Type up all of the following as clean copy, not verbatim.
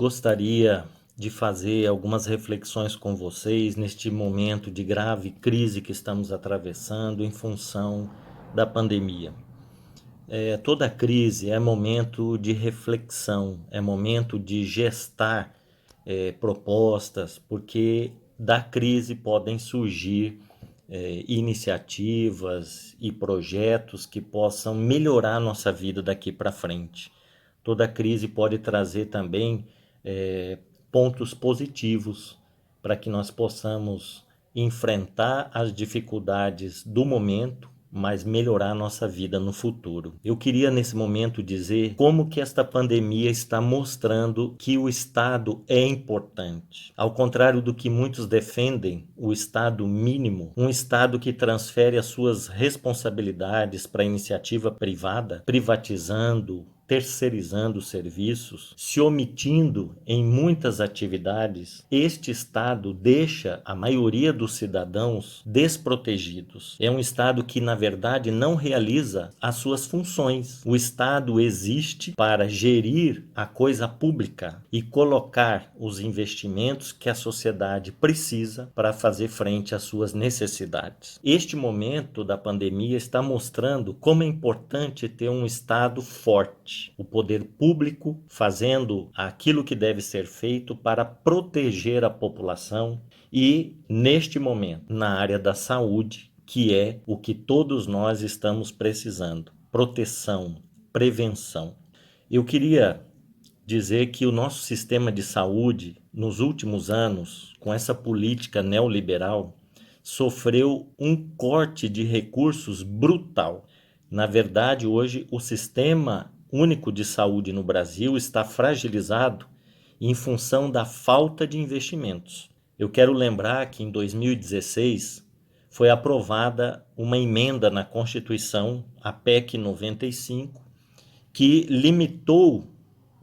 gostaria de fazer algumas reflexões com vocês neste momento de grave crise que estamos atravessando em função da pandemia. Toda crise é momento de reflexão, é momento de gestar propostas, porque da crise podem surgir iniciativas e projetos que possam melhorar a nossa vida daqui para frente. Toda crise pode trazer também pontos positivos para que nós possamos enfrentar as dificuldades do momento, mas melhorar a nossa vida no futuro. Eu queria nesse momento dizer como que esta pandemia está mostrando que o Estado é importante. Ao contrário do que muitos defendem, o Estado mínimo, um Estado que transfere as suas responsabilidades para a iniciativa privada, privatizando, terceirizando serviços, se omitindo em muitas atividades, este Estado deixa a maioria dos cidadãos desprotegidos. É um Estado que, na verdade, não realiza as suas funções. O Estado existe para gerir a coisa pública e colocar os investimentos que a sociedade precisa para fazer frente às suas necessidades. Este momento da pandemia está mostrando como é importante ter um Estado forte. O poder público fazendo aquilo que deve ser feito para proteger a população e, neste momento, na área da saúde, que é o que todos nós estamos precisando: proteção, prevenção. Eu queria dizer que o nosso sistema de saúde, nos últimos anos, com essa política neoliberal, sofreu um corte de recursos brutal. Na verdade, hoje, o Sistema Único de Saúde no Brasil está fragilizado em função da falta de investimentos. Eu quero lembrar que em 2016 foi aprovada uma emenda na Constituição, a PEC 95, que limitou,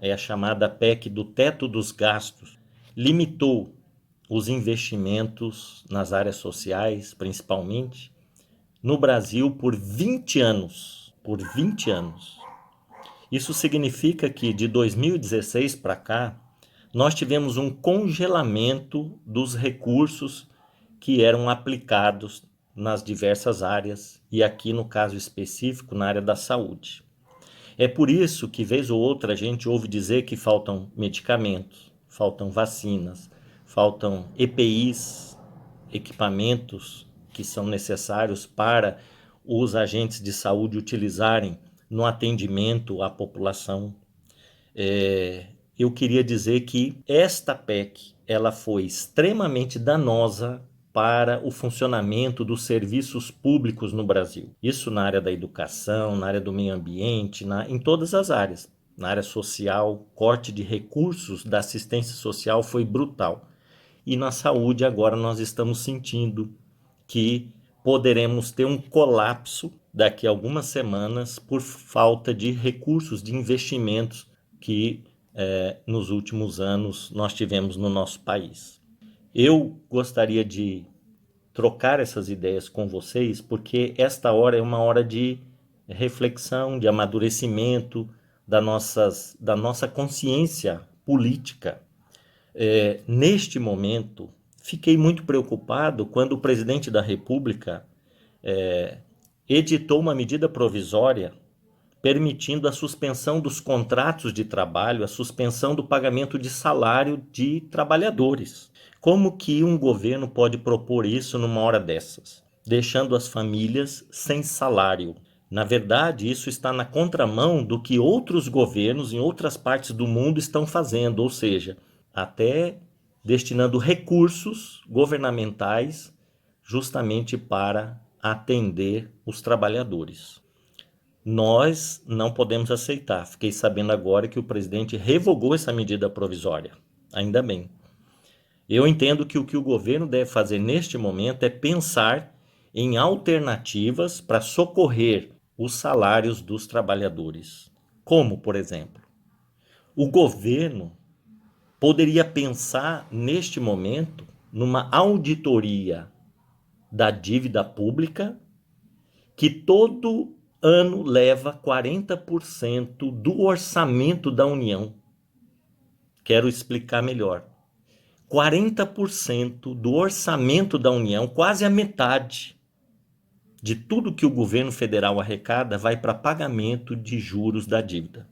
a chamada PEC do teto dos gastos, limitou os investimentos nas áreas sociais, principalmente, no Brasil por 20 anos. Por 20 anos. Isso significa que de 2016 para cá, nós tivemos um congelamento dos recursos que eram aplicados nas diversas áreas e aqui no caso específico na área da saúde. É por isso que vez ou outra a gente ouve dizer que faltam medicamentos, faltam vacinas, faltam EPIs, equipamentos que são necessários para os agentes de saúde utilizarem no atendimento à população. Eu queria dizer que esta PEC ela foi extremamente danosa para o funcionamento dos serviços públicos no Brasil. Isso na área da educação, na área do meio ambiente, em todas as áreas. Na área social, corte de recursos da assistência social foi brutal. E na saúde agora nós estamos sentindo que poderemos ter um colapso daqui a algumas semanas por falta de recursos, de investimentos que nos últimos anos nós tivemos no nosso país. Eu gostaria de trocar essas ideias com vocês porque esta hora é uma hora de reflexão, de amadurecimento da nossa consciência política. Neste momento, fiquei muito preocupado quando o presidente da República editou uma medida provisória permitindo a suspensão dos contratos de trabalho, a suspensão do pagamento de salário de trabalhadores. Como que um governo pode propor isso numa hora dessas? Deixando as famílias sem salário. Na verdade, isso está na contramão do que outros governos em outras partes do mundo estão fazendo, ou seja, até destinando recursos governamentais justamente para atender os trabalhadores. Nós não podemos aceitar. Fiquei sabendo agora que o presidente revogou essa medida provisória. Ainda bem. Eu entendo que o governo deve fazer neste momento é pensar em alternativas para socorrer os salários dos trabalhadores. Como, por exemplo, o governo poderia pensar neste momento numa auditoria da dívida pública que todo ano leva 40% do orçamento da União. Quero explicar melhor. 40% do orçamento da União, quase a metade de tudo que o governo federal arrecada, vai para pagamento de juros da dívida.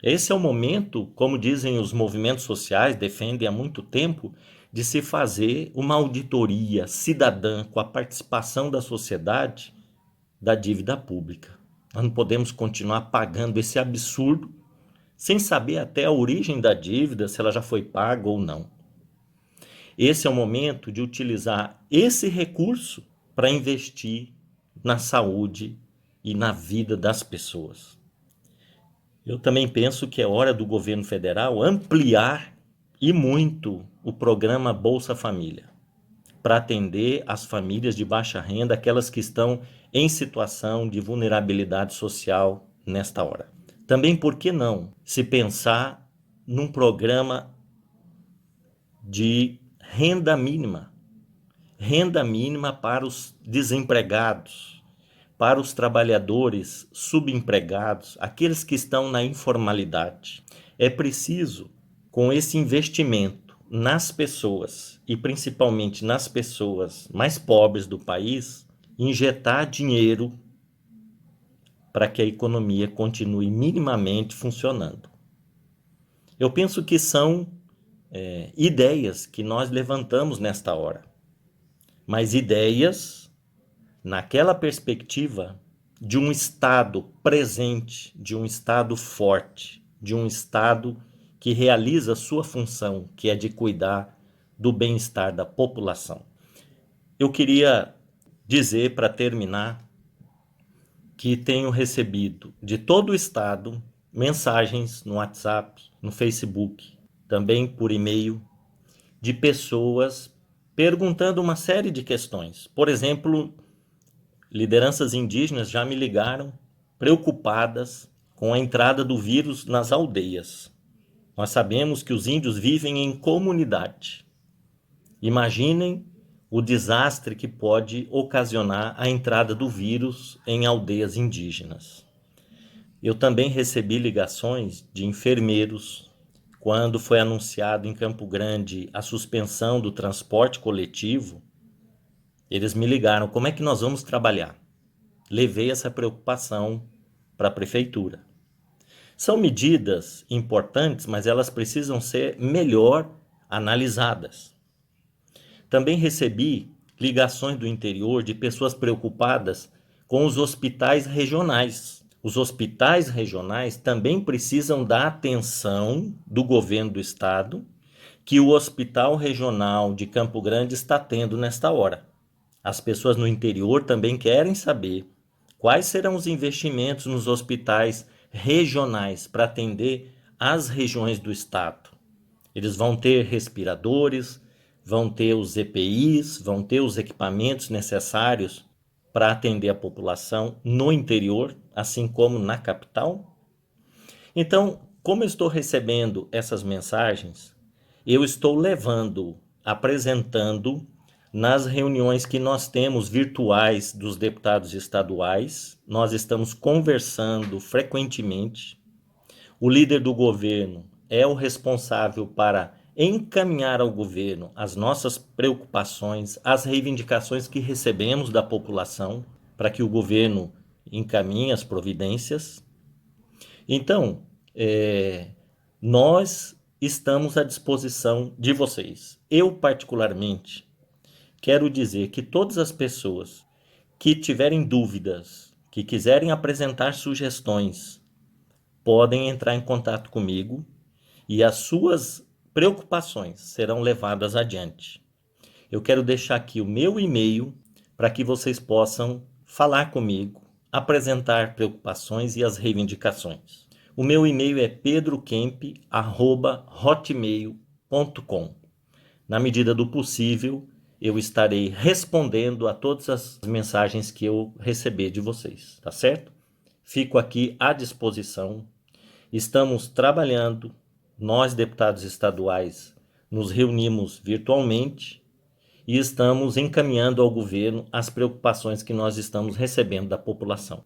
Esse é o momento, como dizem os movimentos sociais, defendem há muito tempo, de se fazer uma auditoria cidadã com a participação da sociedade da dívida pública. Nós não podemos continuar pagando esse absurdo sem saber até a origem da dívida, se ela já foi paga ou não. Esse é o momento de utilizar esse recurso para investir na saúde e na vida das pessoas. Eu também penso que é hora do governo federal ampliar e muito o programa Bolsa Família, para atender as famílias de baixa renda, aquelas que estão em situação de vulnerabilidade social nesta hora. Também, por que não se pensar num programa de renda mínima para os desempregados, para os trabalhadores subempregados, aqueles que estão na informalidade. É preciso, com esse investimento nas pessoas, e principalmente nas pessoas mais pobres do país, injetar dinheiro para que a economia continue minimamente funcionando. Eu penso que são ideias que nós levantamos nesta hora, mas ideias naquela perspectiva de um Estado presente, de um Estado forte, de um Estado que realiza a sua função, que é de cuidar do bem-estar da população. Eu queria dizer, para terminar, que tenho recebido de todo o Estado mensagens no WhatsApp, no Facebook, também por e-mail, de pessoas perguntando uma série de questões. Por exemplo, lideranças indígenas já me ligaram preocupadas com a entrada do vírus nas aldeias. Nós sabemos que os índios vivem em comunidade. Imaginem o desastre que pode ocasionar a entrada do vírus em aldeias indígenas. Eu também recebi ligações de enfermeiros quando foi anunciado em Campo Grande a suspensão do transporte coletivo. Eles me ligaram: como é que nós vamos trabalhar? Levei essa preocupação para a prefeitura. São medidas importantes, mas elas precisam ser melhor analisadas. Também recebi ligações do interior de pessoas preocupadas com os hospitais regionais. Os hospitais regionais também precisam da atenção do governo do estado, que o Hospital Regional de Campo Grande está tendo nesta hora. As pessoas no interior também querem saber quais serão os investimentos nos hospitais regionais para atender as regiões do estado. Eles vão ter respiradores, vão ter os EPIs, vão ter os equipamentos necessários para atender a população no interior, assim como na capital. Então, como eu estou recebendo essas mensagens, eu estou levando, apresentando nas reuniões que nós temos virtuais dos deputados estaduais. Nós estamos conversando frequentemente. O líder do governo é o responsável para encaminhar ao governo as nossas preocupações, as reivindicações que recebemos da população, para que o governo encaminhe as providências. Então, nós estamos à disposição de vocês. Eu, particularmente, quero dizer que todas as pessoas que tiverem dúvidas, que quiserem apresentar sugestões, podem entrar em contato comigo e as suas preocupações serão levadas adiante. Eu quero deixar aqui o meu e-mail para que vocês possam falar comigo, apresentar preocupações e as reivindicações. O meu e-mail é pedrokemp@hotmail.com. Na medida do possível, eu estarei respondendo a todas as mensagens que eu receber de vocês, tá certo? Fico aqui à disposição. Estamos trabalhando, nós deputados estaduais nos reunimos virtualmente e estamos encaminhando ao governo as preocupações que nós estamos recebendo da população.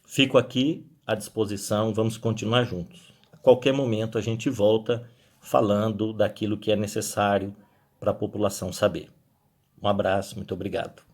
Fico aqui à disposição, vamos continuar juntos. A qualquer momento a gente volta falando daquilo que é necessário para a população saber. Um abraço, muito obrigado.